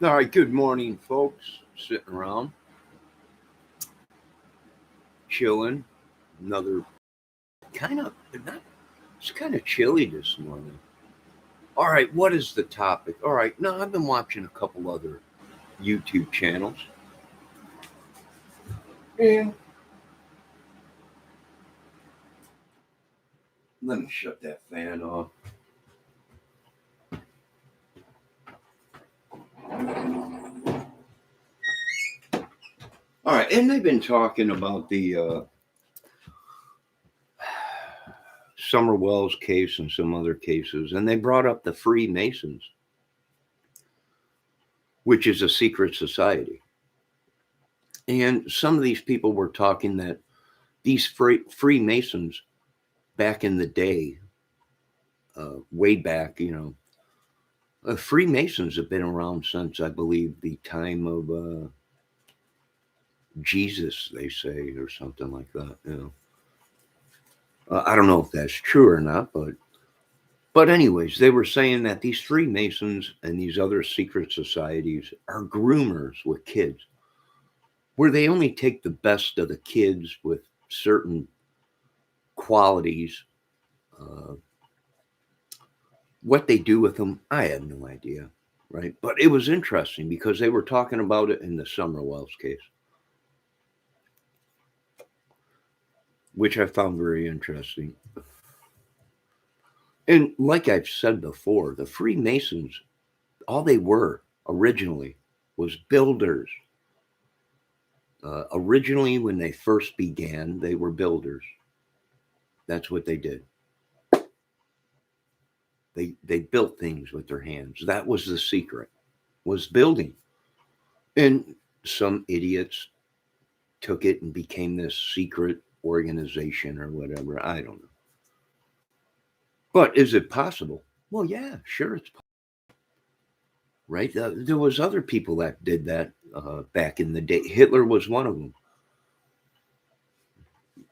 All right, good morning, folks. Sitting around, chilling. Another kind of not. It's kind of chilly this morning. All right, what is the topic? All right, no, I've been watching a couple other YouTube channels, and let me shut that fan off. All right, and they've been talking about the Summer Wells case and some other cases, and they brought up the Freemasons, which is a secret society. And some of these people were talking that these Freemasons back in the day, way back, Freemasons have been around since, I believe, the time of Jesus, they say, or something like that. I don't know if that's true or not, but anyways, they were saying that these Freemasons and these other secret societies are groomers with kids, where they only take the best of the kids with certain qualities. Uh, what they do with them, I have no idea, right? But it was interesting because they were talking about it in the Summer Wells case, which I found very interesting. And like I've said before, the Freemasons, all they were originally was builders. Originally, when they first began, they were builders. That's what they did. They built things with their hands. That was the secret, was building. And some idiots took it and became this secret organization or whatever. I don't know. But is it possible? Well, yeah, sure, it's possible, right? There was other people that did that back in the day. Hitler was one of them,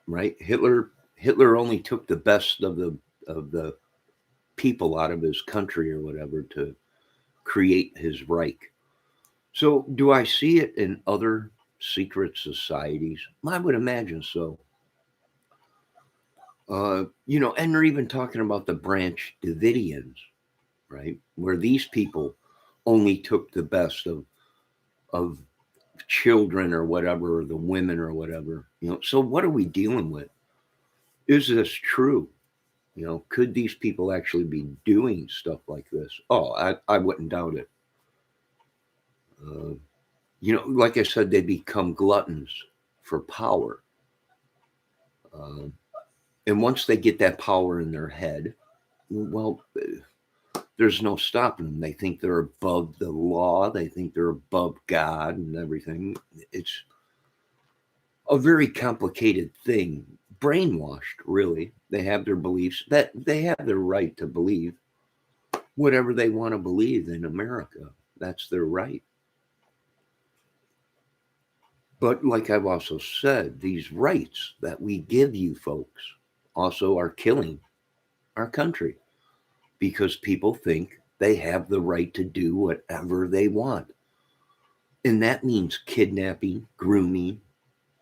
right? Hitler only took the best of the people out of his country or whatever to create his Reich. So, do I see it in other secret societies? I would imagine so. And they're even talking about the Branch Davidians, right? Where these people only took the best of children or whatever, or the women or whatever. So what are we dealing with? Is this true? Could these people actually be doing stuff like this? Oh, I wouldn't doubt it. Like I said, they become gluttons for power. Uh, and once they get that power in their head, well, there's no stopping them. They think they're above the law. They think they're above God and everything. It's a very complicated thing. Brainwashed, really. They have their beliefs that they have their right to believe whatever they want to believe in America. That's their right. But like I've also said, these rights that we give you folks also are killing our country because people think they have the right to do whatever they want. And that means kidnapping, grooming,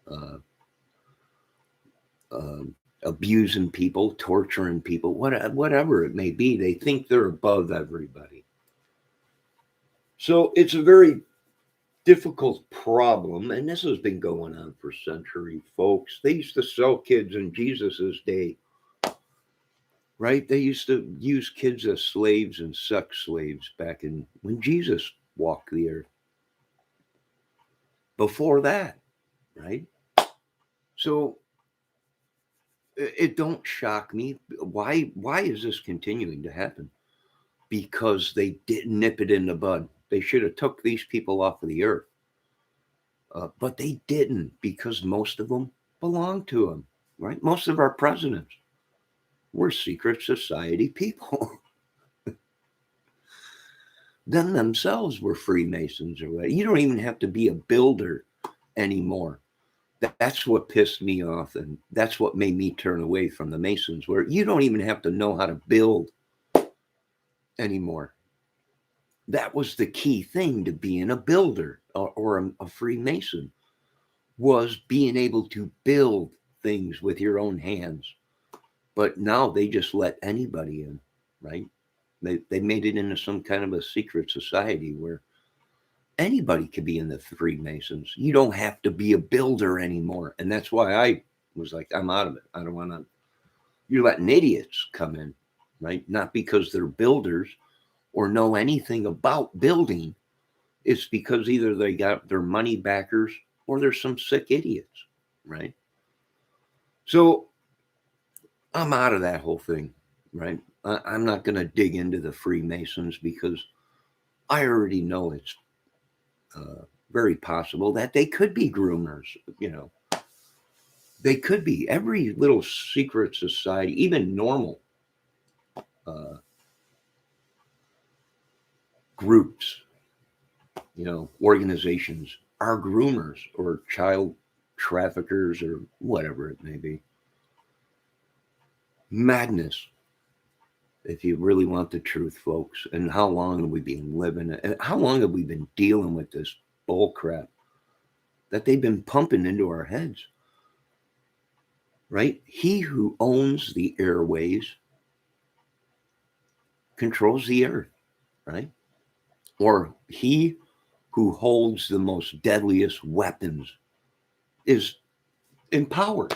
uh, uh, abusing people, torturing people, whatever it may be. They think they're above everybody. So it's a very difficult problem, and this has been going on for centuries, folks. They used to sell kids in Jesus's day, right? They used to use kids as slaves and sex slaves back in when Jesus walked the earth. Before that, right? So it don't shock me. Why is this continuing to happen? Because they didn't nip it in the bud. They should have took these people off of the earth. But they didn't because most of them belong to them, right? Most of our presidents were secret society people. Them themselves were Freemasons or what. You don't even have to be a builder anymore. That's what pissed me off, and that's what made me turn away from the Masons, where you don't even have to know how to build anymore. that was the key thing to being a builder or a Freemason, was being able to build things with your own hands. But now they just let anybody in, right? They made it into some kind of a secret society where anybody could be in the Freemasons. You don't have to be a builder anymore. And that's why I was like, I'm out of it. I don't want to. You're letting idiots come in, right? Not because they're builders or know anything about building. It's because either they got their money backers or they're some sick idiots, right? So I'm out of that whole thing, right? I'm not going to dig into the Freemasons because I already know it's very possible that they could be groomers, you know. They could be. Every little secret society, even normal uh, groups, you know, organizations, are groomers or child traffickers or whatever it may be. Madness, if you really want the truth, folks. And how long have we been living? And how long have we been dealing with this bull crap that they've been pumping into our heads? Right? He who owns the airways controls the earth, right? Or he who holds the most deadliest weapons is in power.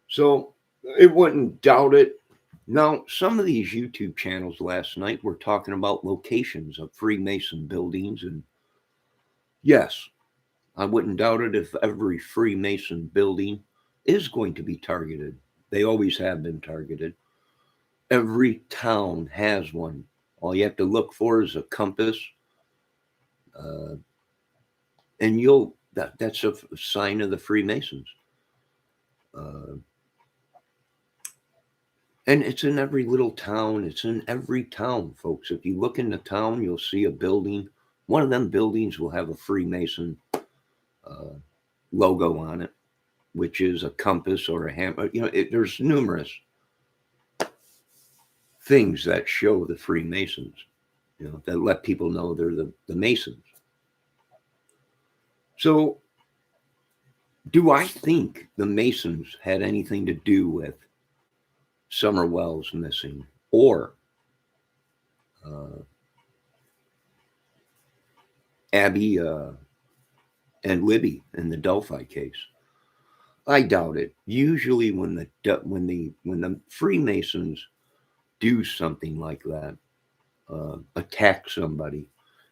So it wouldn't doubt it. Now, some of these YouTube channels last night were talking about locations of Freemason buildings. And yes, I wouldn't doubt it if every Freemason building is going to be targeted. They always have been targeted. Every town has one. All you have to look for is a compass, uh, and that's a sign of the Freemasons. Uh, and it's in every little town. It's in every town, folks. If you look in the town, you'll see a building. One of them buildings will have a Freemason uh, logo on it, which is a compass or a hammer. You know, there's numerous things that show the Freemasons, you know, that let people know they're the Masons. So, do I think the Masons had anything to do with Summer Wells missing or uh, Abby and Libby in the Delphi case? I doubt it. Usually, when the Freemasons do something like that, attack somebody,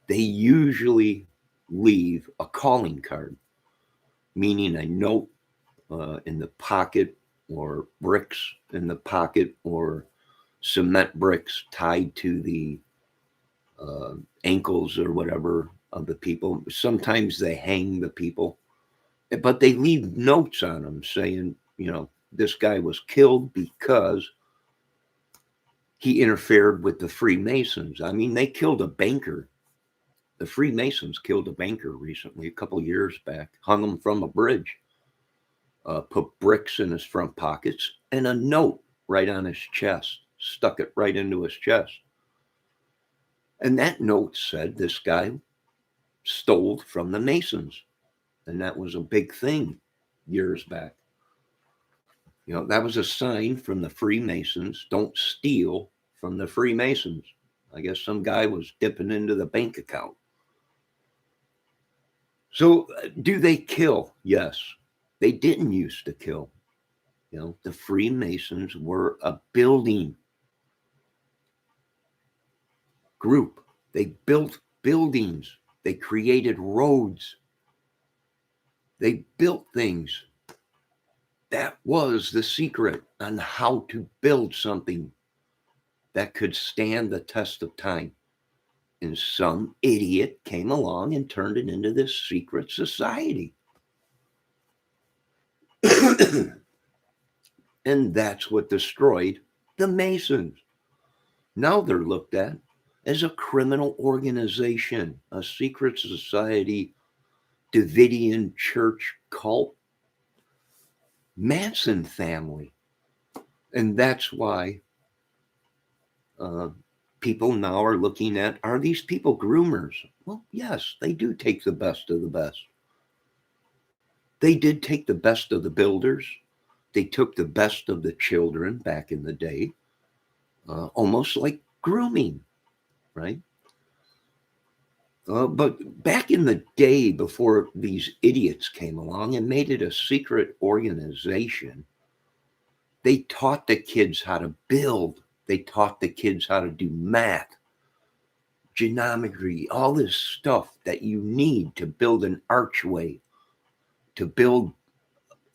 they usually leave a calling card, meaning a note in the pocket, or bricks in the pocket, or cement bricks tied to the uh, ankles or whatever of the people. Sometimes they hang the people, but they leave notes on them saying, you know, this guy was killed because he interfered with the Freemasons. I mean, they killed a banker. The Freemasons killed a banker recently, a couple of years back, hung him from a bridge, put bricks in his front pockets and a note right on his chest, stuck it right into his chest. And that note said this guy stole from the Masons. And that was a big thing years back. You know, that was a sign from the Freemasons: don't steal from the Freemasons. I guess some guy was dipping into the bank account. So, do they kill? Yes. They didn't used to kill. You know, the Freemasons were a building group. They built buildings. They created roads. They built things. That was the secret on how to build something that could stand the test of time. And some idiot came along and turned it into this secret society. And that's what destroyed the Masons. Now they're looked at as a criminal organization, a secret society, Davidian church cult, Manson family. And that's why people now are looking at, are these people groomers? Well, yes, they do take the best of the best. They did take the best of the builders. They took the best of the children back in the day, almost like grooming, right? But back in the day, before these idiots came along and made it a secret organization, they taught the kids how to build. They taught the kids how to do math, geometry, all this stuff that you need to build an archway, to build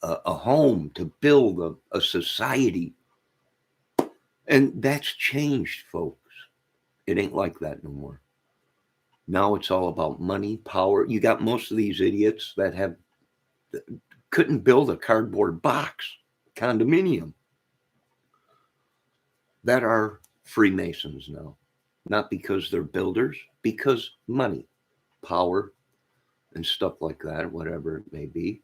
a home, to build a society. And that's changed, folks. It ain't like that no more. Now it's all about money, power. You got most of these idiots that couldn't build a cardboard box, condominium, that are Freemasons now. Not because they're builders, because money, power, and stuff like that, whatever it may be.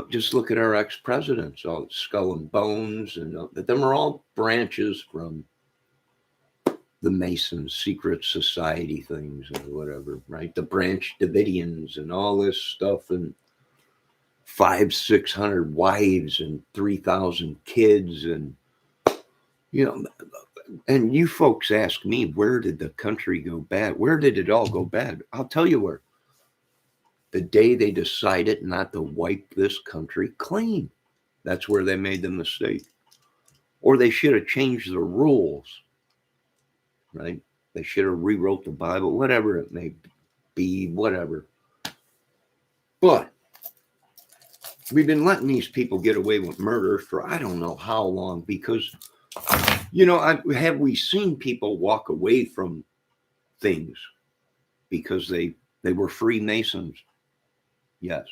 Just look at our ex-presidents, all Skull and Bones, and them are all branches from the Masons, secret society things or whatever, right? The Branch Davidians and all this stuff, and 500-600 wives and 3,000 kids, and and you folks ask me, where did the country go bad? Where did it all go bad? I'll tell you where. The day they decided not to wipe this country clean. That's where they made the mistake. Or they should have changed the rules, right? They should have rewrote the Bible, whatever it may be, whatever. But we've been letting these people get away with murder for I don't know how long, because, have we seen people walk away from things because they were Freemasons? Yes.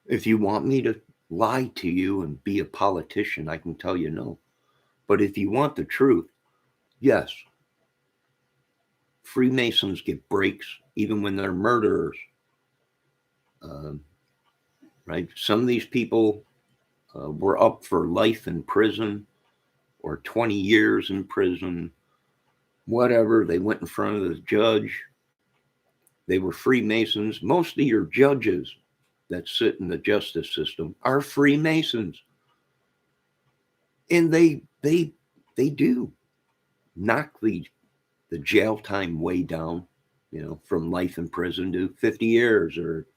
If you want me to lie to you and be a politician, I can tell you no. But if you want the truth, yes. Freemasons get breaks even when they're murderers. Right? Some of these people were up for life in prison or 20 years in prison, whatever. They went in front of the judge. They were Freemasons. Most of your judges that sit in the justice system are Freemasons. And they do knock the jail time way down, from life in prison to 50 years, or,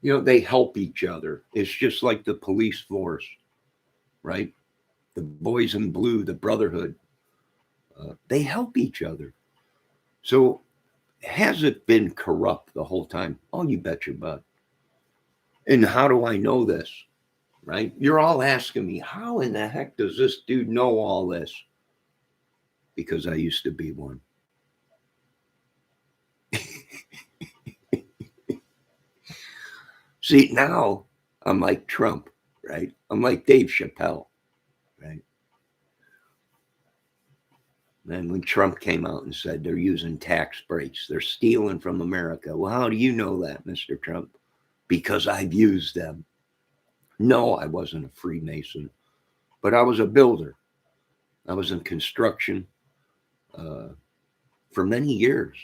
they help each other. It's just like the police force, right? The boys in blue, the brotherhood, they help each other. So has it been corrupt the whole time? Oh, you bet your butt. And how do I know this? Right? You're all asking me, how in the heck does this dude know all this? Because I used to be one. See, now I'm like Trump, right? I'm like Dave Chappelle, right? And when Trump came out and said they're using tax breaks, they're stealing from America. Well, how do you know that, Mr. Trump? Because I've used them. No, I wasn't a Freemason, but I was a builder. I was in construction for many years.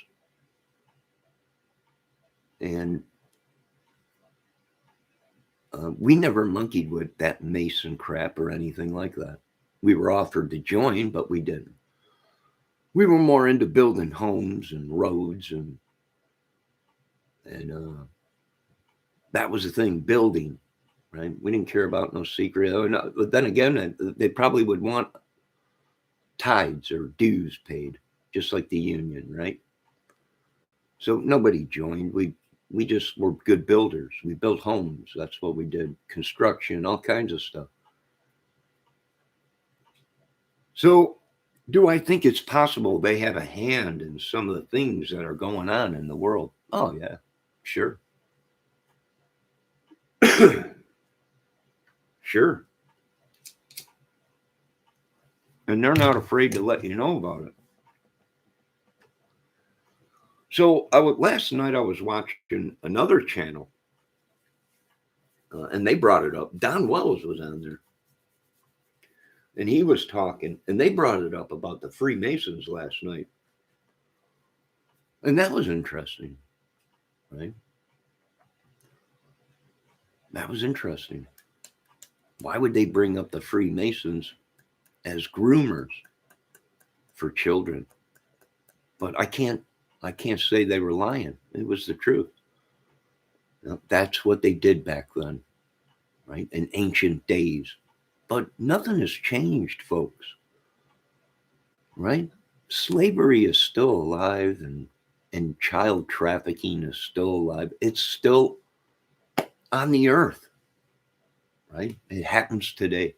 And we never monkeyed with that Mason crap or anything like that. We were offered to join, but we didn't. We were more into building homes and roads, and that was the thing, building, right? We didn't care about no secret. But then again, they probably would want tithes or dues paid, just like the union, right? So nobody joined. We just were good builders. We built homes. That's what we did. Construction, all kinds of stuff. So do I think it's possible they have a hand in some of the things that are going on in the world? Oh, yeah, sure. Sure. And they're not afraid to let you know about it. So last night I was watching another channel, and they brought it up. Wellz was on there. And he was talking, and they brought it up about the Freemasons last night. And that was interesting, right? That was interesting. Why would they bring up the Freemasons as groomers for children? But I can't say they were lying. It was the truth. That's what they did back then, right? In ancient days. But nothing has changed, folks, right? Slavery is still alive, and child trafficking is still alive. It's still on the earth, right? It happens today.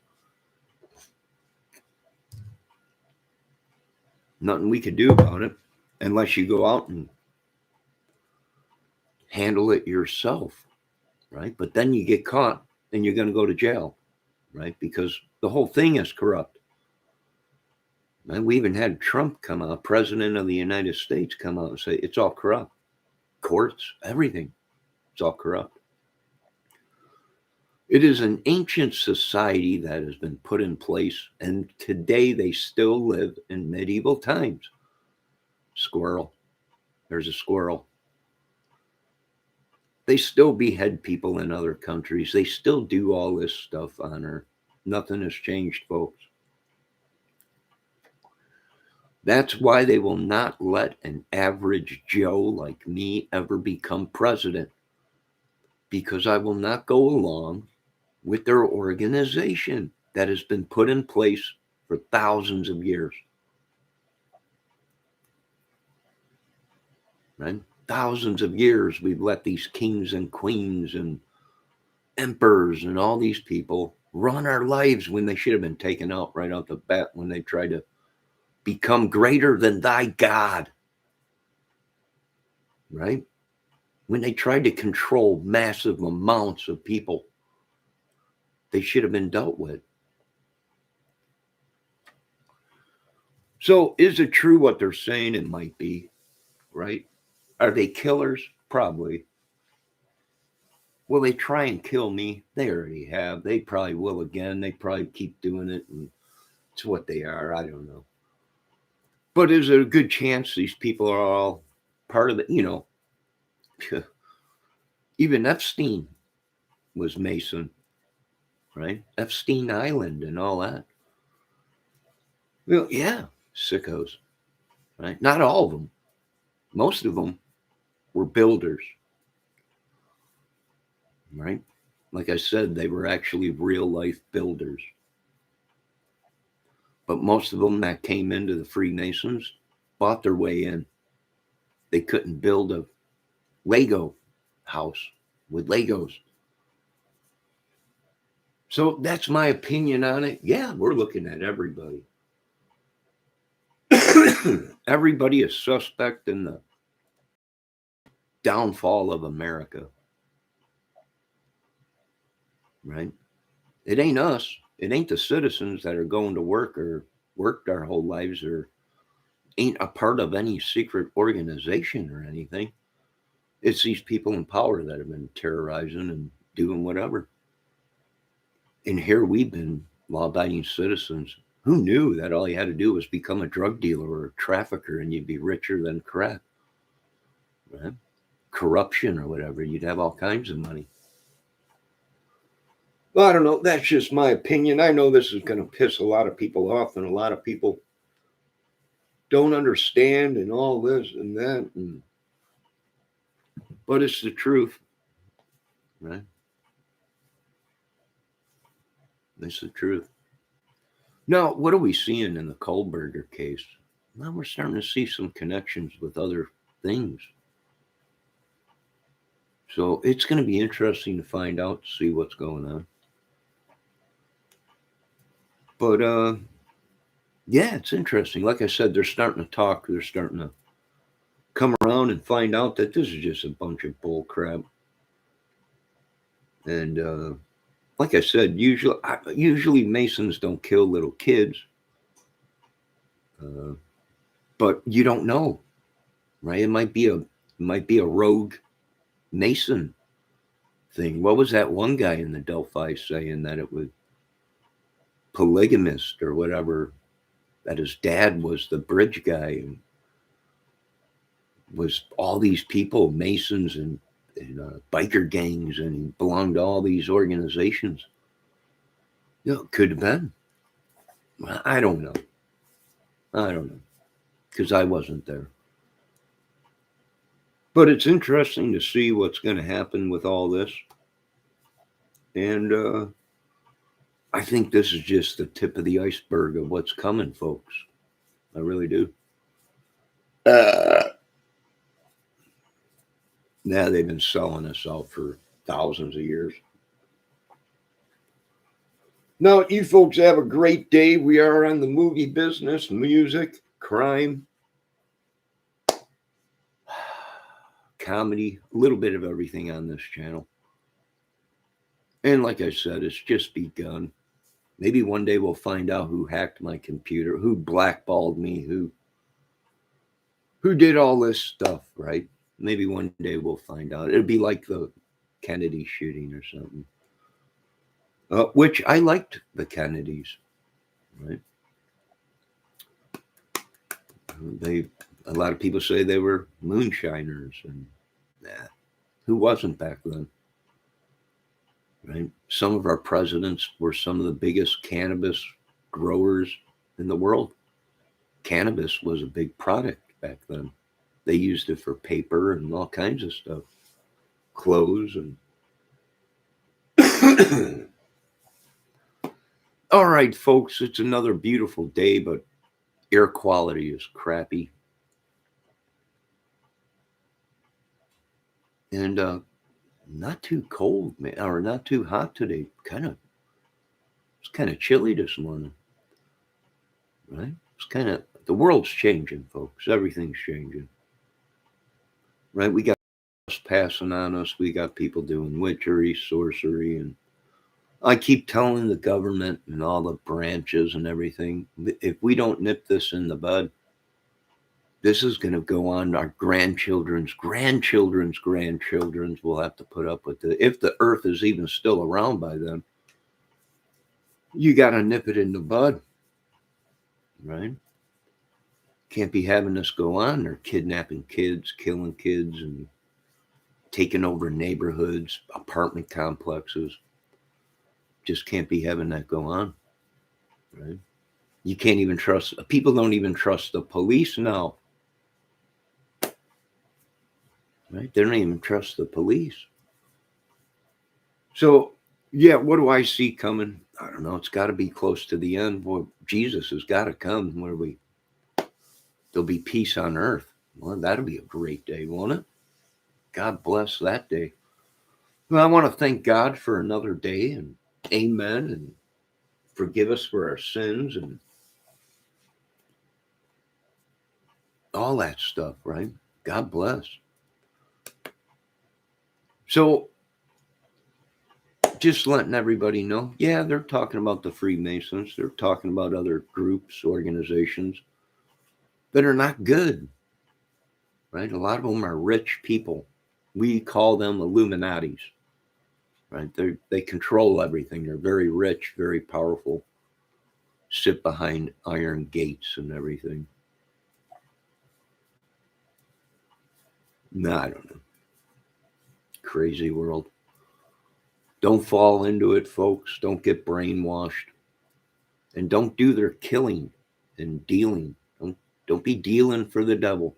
Nothing we could do about it unless you go out and handle it yourself, right? But then you get caught and you're going to go to jail, right? Because the whole thing is corrupt. And we even had Trump come out, President of the United States, come out and say it's all corrupt. Courts, everything, it's all corrupt. It is an ancient society that has been put in place, and today they still live in medieval times. Squirrel. There's a squirrel. They still behead people in other countries. They still do all this stuff on Earth. Nothing has changed, folks. That's why they will not let an average Joe like me ever become president, because I will not go along with their organization that has been put in place for thousands of years. Right? Thousands of years we've let these kings and queens and emperors and all these people run our lives when they should have been taken out right off the bat when they tried to become greater than thy God. Right? When they tried to control massive amounts of people, they should have been dealt with. So is it true what they're saying? It might be, right? Are they killers? Probably. Will they try and kill me? They already have. They probably will again. They probably keep doing it, and it's what they are. I don't know. But is it a good chance these people are all part of it? You know, even Epstein was Mason, right? Epstein Island and all that. Well, yeah, sickos, right? Not all of them. Most of them were builders, right? Like I said, they were actually real life builders. But most of them that came into the Freemasons bought their way in. They couldn't build a Lego house with Legos. So that's my opinion on it. Yeah, we're looking at everybody. Everybody is suspect in the downfall of America. Right? It ain't us. It ain't the citizens that are going to work or worked our whole lives or ain't a part of any secret organization or anything. It's these people in power that have been terrorizing and doing whatever. And here we've been law-abiding citizens. Who knew that all you had to do was become a drug dealer or a trafficker and you'd be richer than crap? Right? Corruption or whatever, you'd have all kinds of money. Well, I don't know. That's just my opinion. I know this is going to piss a lot of people off, and a lot of people don't understand and all this and that. But it's the truth, right? It's the truth. Now, what are we seeing in the Kohlberger case? Well, we're starting to see some connections with other things. So it's going to be interesting to find out, see what's going on. But, yeah, it's interesting. Like I said, they're starting to talk. They're starting to come around and find out that this is just a bunch of bull crap. And like I said, usually Masons don't kill little kids. But you don't know, right? It might be a rogue Mason thing. What was that one guy in the Delphi saying that it would polygamist or whatever, that his dad was the bridge guy and was all these people, Masons and biker gangs, and he belonged to all these organizations. Could have been. I don't know. Because I wasn't there. But it's interesting to see what's going to happen with all this. And I think this is just the tip of the iceberg of what's coming, folks. I really do. Now they've been selling us out for thousands of years. Now, you folks have a great day. We are on the movie business, music, crime, comedy, a little bit of everything on this channel. And like I said, it's just begun. Maybe one day we'll find out who hacked my computer, who blackballed me, who did all this stuff, right? Maybe one day we'll find out. It'll be like the Kennedy shooting or something. Which I liked the Kennedys, right? A lot of people say they were moonshiners, and who wasn't back then? Right? Some of our presidents were some of the biggest cannabis growers in the world. Cannabis was a big product back then. They used it for paper and all kinds of stuff, clothes and. All right, folks, it's another beautiful day, but air quality is crappy. And not too cold, man, or not too hot today. It's kind of chilly this morning, right? The world's changing, folks. Everything's changing, right? We got passing on us. We got people doing witchery, sorcery, and I keep telling the government and all the branches and everything, if we don't nip this in the bud, this is going to go on. Our grandchildren's will have to put up with it. If the earth is even still around by then, you got to nip it in the bud, right? Can't be having this go on. They're kidnapping kids, killing kids, and taking over neighborhoods, apartment complexes. Just can't be having that go on, right? You can't even trust, people don't even trust the police now, right? They don't even trust the police. So, yeah, what do I see coming? I don't know. It's got to be close to the end. Boy, Jesus has got to come where there'll be peace on earth. Well, that'll be a great day, won't it? God bless that day. Well, I want to thank God for another day, and amen, and forgive us for our sins and all that stuff, right? God bless. So, just letting everybody know, yeah, they're talking about the Freemasons. They're talking about other groups, organizations that are not good, right? A lot of them are rich people. We call them Illuminatis, right? They control everything. They're very rich, very powerful, sit behind iron gates and everything. No, I don't know. Crazy world. Don't fall into it, folks. Don't get brainwashed. And don't do their killing and dealing. Don't be dealing for the devil.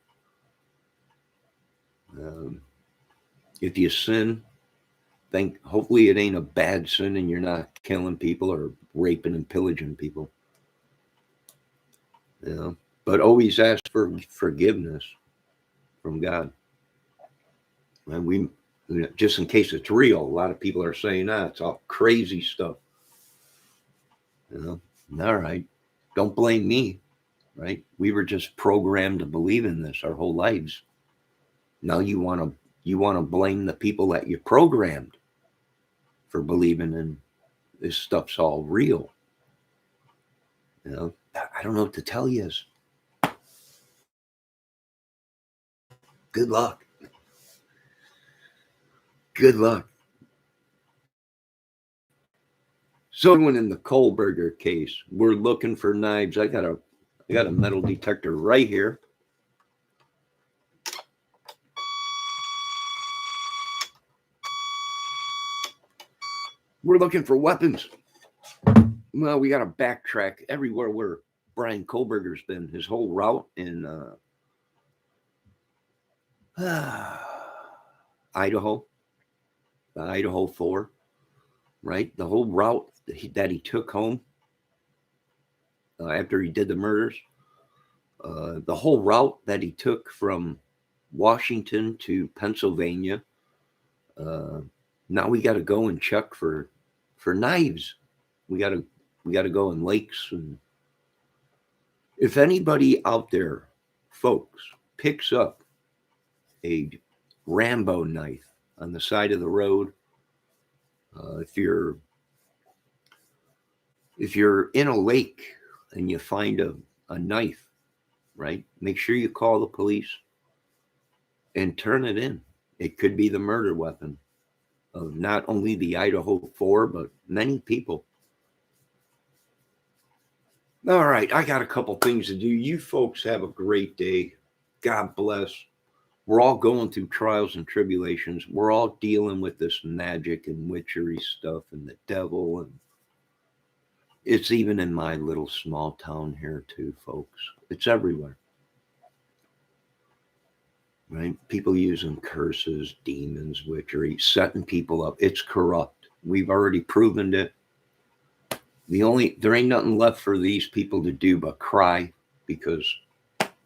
If you sin, hopefully it ain't a bad sin and you're not killing people or raping and pillaging people. But always ask for forgiveness from God. And just in case it's real, a lot of people are saying, it's all crazy stuff. All right, don't blame me, right? We were just programmed to believe in this our whole lives. Now you want to blame the people that you programmed for believing in this stuff's all real. I don't know what to tell you. Good luck. Good luck. So when in the Kohlberger case, we're looking for knives. I got a metal detector right here. We're looking for weapons. Well, we got to backtrack everywhere where Brian Kohlberger's been, his whole route in Idaho, the Idaho 4, right? The whole route that he took home after he did the murders, the whole route that he took from Washington to Pennsylvania. Now we got to go and check for knives. We got to go in lakes. And if anybody out there, folks, picks up a Rambo knife on the side of the road, if you're in a lake and you find a knife, right, make sure you call the police and turn it in. It could be the murder weapon of not only the Idaho 4, but many people. All right, I got a couple things to do. You folks have a great day. God bless. We're all going through trials and tribulations. We're all dealing with this magic and witchery stuff and the devil. And it's even in my little small town here too, folks. It's everywhere. Right? People using curses, demons, witchery, setting people up. It's corrupt. We've already proven it. There ain't nothing left for these people to do but cry because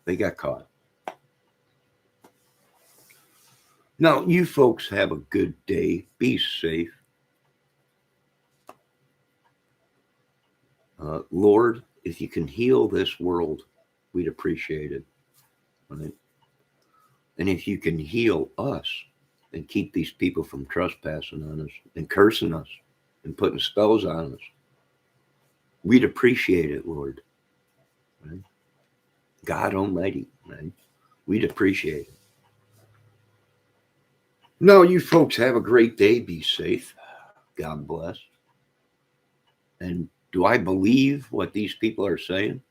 they got caught. Now, you folks have a good day. Be safe. Lord, if you can heal this world, we'd appreciate it. Right? And if you can heal us and keep these people from trespassing on us and cursing us and putting spells on us, we'd appreciate it, Lord. Right? God Almighty, right? We'd appreciate it. No, you folks have a great day. Be safe. God bless. And do I believe what these people are saying?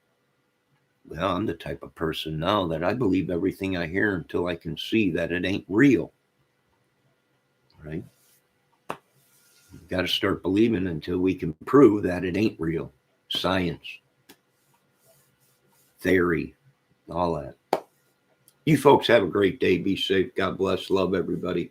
Well, I'm the type of person now that I believe everything I hear until I can see that it ain't real. Right? We've got to start believing until we can prove that it ain't real. Science, theory, all that. You folks have a great day. Be safe. God bless. Love everybody.